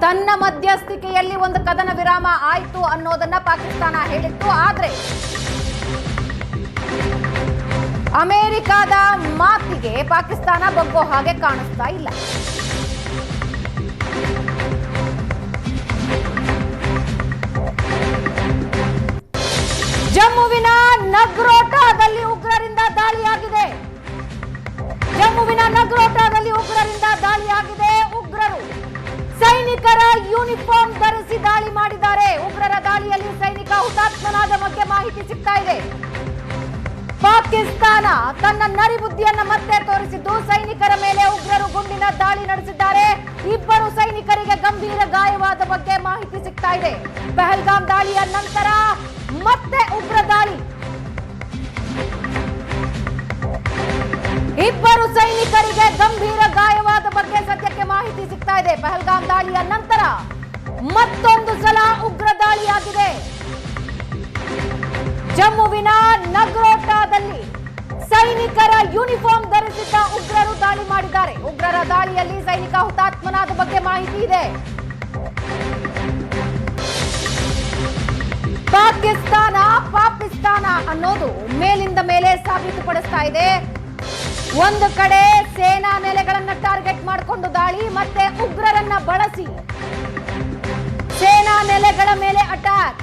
ತನ್ನ ಮಧ್ಯಸ್ಥಿಕೆಯಲ್ಲಿ ಒಂದು ಕದನ ವಿರಾಮ ಆಯಿತು ಅನ್ನೋದನ್ನ ಪಾಕಿಸ್ತಾನ ಹೇಳಿತ್ತು. ಆದ್ರೆ ಅಮೆರಿಕದ ಮಾತಿಗೆ ಪಾಕಿಸ್ತಾನ ಬಗ್ಗೋ ಹಾಗೆ ಕಾಣಿಸ್ತಾ ಇಲ್ಲ. ಜಮ್ಮುವಿನ ನಗ್ರೋಟಾದಲ್ಲಿ ಉಗ್ರರಿಂದ ದಾಳಿಯಾಗಿದೆ. ಉಗ್ರರು ಸೈನಿಕರ ಯೂನಿಫಾರ್ಮ್ ಧರಿಸಿ ದಾಳಿ ಮಾಡಿದ್ದಾರೆ. ಉಗ್ರರ ದಾಳಿಯಲ್ಲಿ ಸೈನಿಕ ಹುತಾತ್ಮನಾದ ಬಗ್ಗೆ ಮಾಹಿತಿ ಸಿಗ್ತಾ ಇದೆ. ಪಾಕಿಸ್ತಾನ ತನ್ನ ನರಿಬುದ್ಧಿಯನ್ನ ಮತ್ತೆ ತೋರಿಸಿದ್ದು ಸೈನಿಕರ ಮೇಲೆ ಉಗ್ರರು ಗುಂಡಿನ ದಾಳಿ ನಡೆಸಿದ್ದಾರೆ. ಇಬ್ಬರು ಸೈನಿಕರಿಗೆ ಗಂಭೀರ ಗಾಯವಾದ ಬಗ್ಗೆ ಮಾಹಿತಿ ಸಿಗ್ತಾ ಇದೆ. ಪಹಲ್ಗಾಮ್ ದಾಳಿಯ ನಂತರ ಮತ್ತೆ ಉಗ್ರ ದಾಳಿ. ಇಬ್ಬರು ಸೈನಿಕರಿಗೆ ಗಂಭೀರ ಗಾಯವಾದ ಬಗ್ಗೆ ಸದ್ಯಕ್ಕೆ ಮಾಹಿತಿ ಸಿಗ್ತಾ ಇದೆ. ಪಹಲ್ಗಾಮ್ ದಾಳಿಯ ನಂತರ ಮತ್ತೊಂದು ಸಲ ಉಗ್ರ ದಾಳಿಯಾಗಿದೆ. ಜಮ್ಮುವಿನ ನಗ್ರೋಟಾದಲ್ಲಿ ಸೈನಿಕರ ಯೂನಿಫಾರ್ಮ್ ಧರಿಸಿದ್ದ ಉಗ್ರರು ದಾಳಿ ಮಾಡಿದ್ದಾರೆ. ಉಗ್ರರ ದಾಳಿಯಲ್ಲಿ ಸೈನಿಕ ಹುತಾತ್ಮನಾದ ಬಗ್ಗೆ ಮಾಹಿತಿ ಇದೆ. ಪಾಕಿಸ್ತಾನ ಅನ್ನೋದು ಮೇಲಿಂದ ಮೇಲೆ ಸಾಬೀತುಪಡಿಸ್ತಾ ಇದೆ. ಒಂದು ಕಡೆ ಸೇನಾ ನೆಲೆಗಳನ್ನ ಟಾರ್ಗೆಟ್ ಮಾಡಿಕೊಂಡು ದಾಳಿ, ಮತ್ತೆ ಉಗ್ರರನ್ನ ಬಳಸಿ ಸೇನಾ ನೆಲೆಗಳ ಮೇಲೆ ಅಟ್ಯಾಕ್.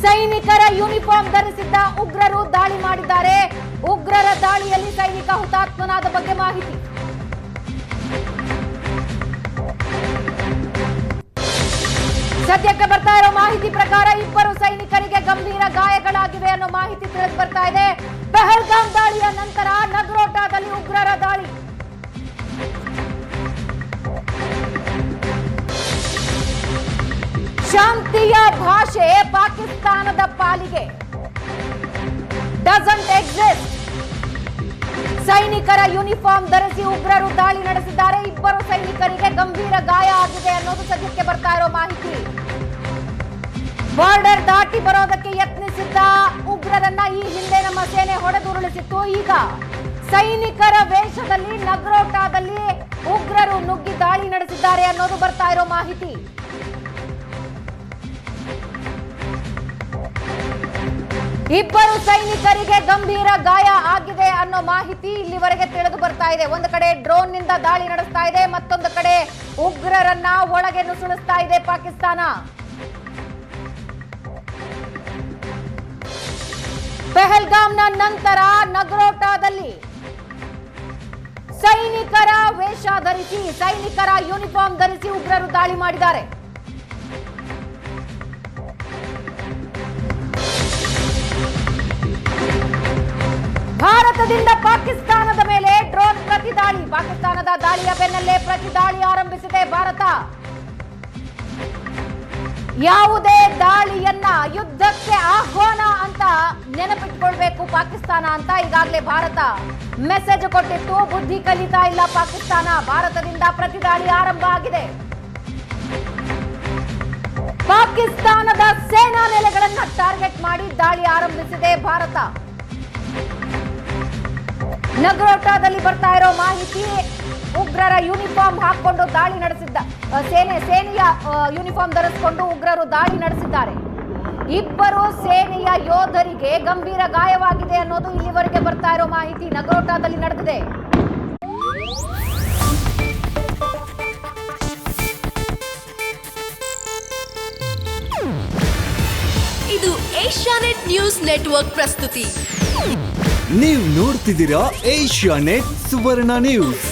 ಸೈನಿಕರ ಯೂನಿಫಾರ್ಮ್ ಧರಿಸಿದ್ದ ಉಗ್ರರು ದಾಳಿ ಮಾಡಿದ್ದಾರೆ. ಉಗ್ರರ ದಾಳಿಯಲ್ಲಿ ಸೈನಿಕ ಹುತಾತ್ಮನಾದ ಬಗ್ಗೆ ಮಾಹಿತಿ. ಸದ್ಯಕ್ಕೆ ಬರ್ತಾ ಇರೋ ಮಾಹಿತಿ ಪ್ರಕಾರ ಇಬ್ಬರು ಸೈನಿಕರಿಗೆ ಗಂಭೀರ ಗಾಯಗಳಾಗಿವೆ ಅನ್ನೋ ಮಾಹಿತಿ ತಿಳಿದು ಬರ್ತಾ ಇದೆ. ಪಹಲ್ಗಾಮ್ ದಾಳಿಯ ನಂತರ ನಗ್ರೋಟಾದಲ್ಲಿ ಉಗ್ರರ ದಾಳಿ. ಶಾಂತಿಯ ಭಾಷೆ ಪಾಕಿಸ್ತಾನದ ಪಾಲಿಗೆ ಡಸಂಟ್ ಎಕ್ಸಿಸ್ಟ್. ಸೈನಿಕರ ಯೂನಿಫಾರ್ಮ್ ಧರಿಸಿ ಉಗ್ರರು ದಾಳಿ ನಡೆಸಿದ್ದಾರೆ. ಇಬ್ಬರು ಸೈನಿಕರಿಗೆ ಗಂಭೀರ ಗಾಯ ಆಗಿದೆ ಅನ್ನೋದು ಸದ್ಯಕ್ಕೆ ಬರ್ತಾ ಇರೋ ಮಾಹಿತಿ. ಬಾರ್ಡರ್ ದಾಟಿ ಬರೋದಕ್ಕೆ ಯತ್ನಿಸಿದ್ದ ಉಗ್ರರನ್ನ ಈ ಹಿಂದೆ ನಮ್ಮ ಸೇನೆ ಹೊಡೆದುರುಳಿಸಿತ್ತು. ಈಗ ಸೈನಿಕರ ವೇಷದಲ್ಲಿ ನಗ್ರೋಟಾದಲ್ಲಿ ಉಗ್ರರು ನುಗ್ಗಿ ದಾಳಿ ನಡೆಸಿದ್ದಾರೆ ಅನ್ನೋದು ಬರ್ತಾ ಇರೋ ಮಾಹಿತಿ. ಇಬ್ಬರು ಸೈನಿಕರಿಗೆ ಗಂಭೀರ ಗಾಯ ಆಗಿದೆ ಅನ್ನೋ ಮಾಹಿತಿ ಇಲ್ಲಿವರೆಗೆ ತಿಳಿದು ಬರ್ತಾ ಇದೆ. ಒಂದು ಕಡೆ ಡ್ರೋನ್ ನಿಂದ ದಾಳಿ ನಡೆಸ್ತಾ ಇದೆ, ಮತ್ತೊಂದು ಕಡೆ ಉಗ್ರರನ್ನ ಒಳಗೆ ನುಸುಳಿಸ್ತಾ ಇದೆ ಪಾಕಿಸ್ತಾನ. ಪಹಲ್ಗಾಮ್ನ ನಂತರ ನಗ್ರೋಟಾದಲ್ಲಿ ಸೈನಿಕರ ವೇಷ ಧರಿಸಿ, ಸೈನಿಕರ ಯೂನಿಫಾರ್ಮ್ ಧರಿಸಿ ಉಗ್ರರು ದಾಳಿ ಮಾಡಿದ್ದಾರೆ. ಭಾರತದಿಂದ ಪಾಕಿಸ್ತಾನದ ಮೇಲೆ ಡ್ರೋನ್ ಪ್ರತಿದಾಳಿ. ಪಾಕಿಸ್ತಾನದ ದಾಳಿಯ ಬೆನ್ನಲ್ಲೇ ಪ್ರತಿದಾಳಿ ಆರಂಭಿಸಿದೆ ಭಾರತ. ಯಾವುದೇ ದಾಳಿಯನ್ನ ಯುದ್ಧಕ್ಕೆ ಆಹ್ವಾನ ಅಂತ ನೆನಪಿಟ್ಕೊಳ್ಬೇಕು ಪಾಕಿಸ್ತಾನ ಅಂತ ಈಗಾಗಲೇ ಭಾರತ ಮೆಸೇಜ್ ಕೊಟ್ಟಿತ್ತು. ಬುದ್ಧಿ ಕಲಿತಾ ಇಲ್ಲ ಪಾಕಿಸ್ತಾನ. ಭಾರತದಿಂದ ಪ್ರತಿದಾಳಿ ಆರಂಭ ಆಗಿದೆ. ಪಾಕಿಸ್ತಾನದ ಸೇನಾ ನೆಲೆಗಳನ್ನ ಟಾರ್ಗೆಟ್ ಮಾಡಿ ದಾಳಿ ಆರಂಭಿಸಿದೆ ಭಾರತ. ನಗ್ರೋಟಾದಲ್ಲಿ ಬರ್ತಾ ಇರೋ ಮಾಹಿತಿ, ಉಗ್ರರ ಯೂನಿಫಾರ್ಮ್ ಹಾಕೊಂಡು ದಾಳಿ ನಡೆಸಿದ್ದ ಸೇನೆಯ ಯೂನಿಫಾರ್ಮ್ ಧರಿಸಿಕೊಂಡು ಉಗ್ರರು ದಾಳಿ ನಡೆಸಿದ್ದಾರೆ. ಇಬ್ಬರು ಸೇನೆಯ ಯೋಧರಿಗೆ ಗಂಭೀರ ಗಾಯವಾಗಿದೆ ಅನ್ನೋದು ಇಲ್ಲಿವರೆಗೆ ಬರ್ತಾ ಇರೋ ಮಾಹಿತಿ. ನಗ್ರೋಟಾದಲ್ಲಿ ನಡೆದಿದೆ. ಇದು ಏಷ್ಯಾನೆಟ್ ನ್ಯೂಸ್ ನೆಟ್ವರ್ಕ್ ಪ್ರಸ್ತುತಿ. ನೀವು ನೋಡ್ತಿದ್ದೀರಾ ಏಷ್ಯಾನೆಟ್ ಸುವರ್ಣ ನ್ಯೂಸ್.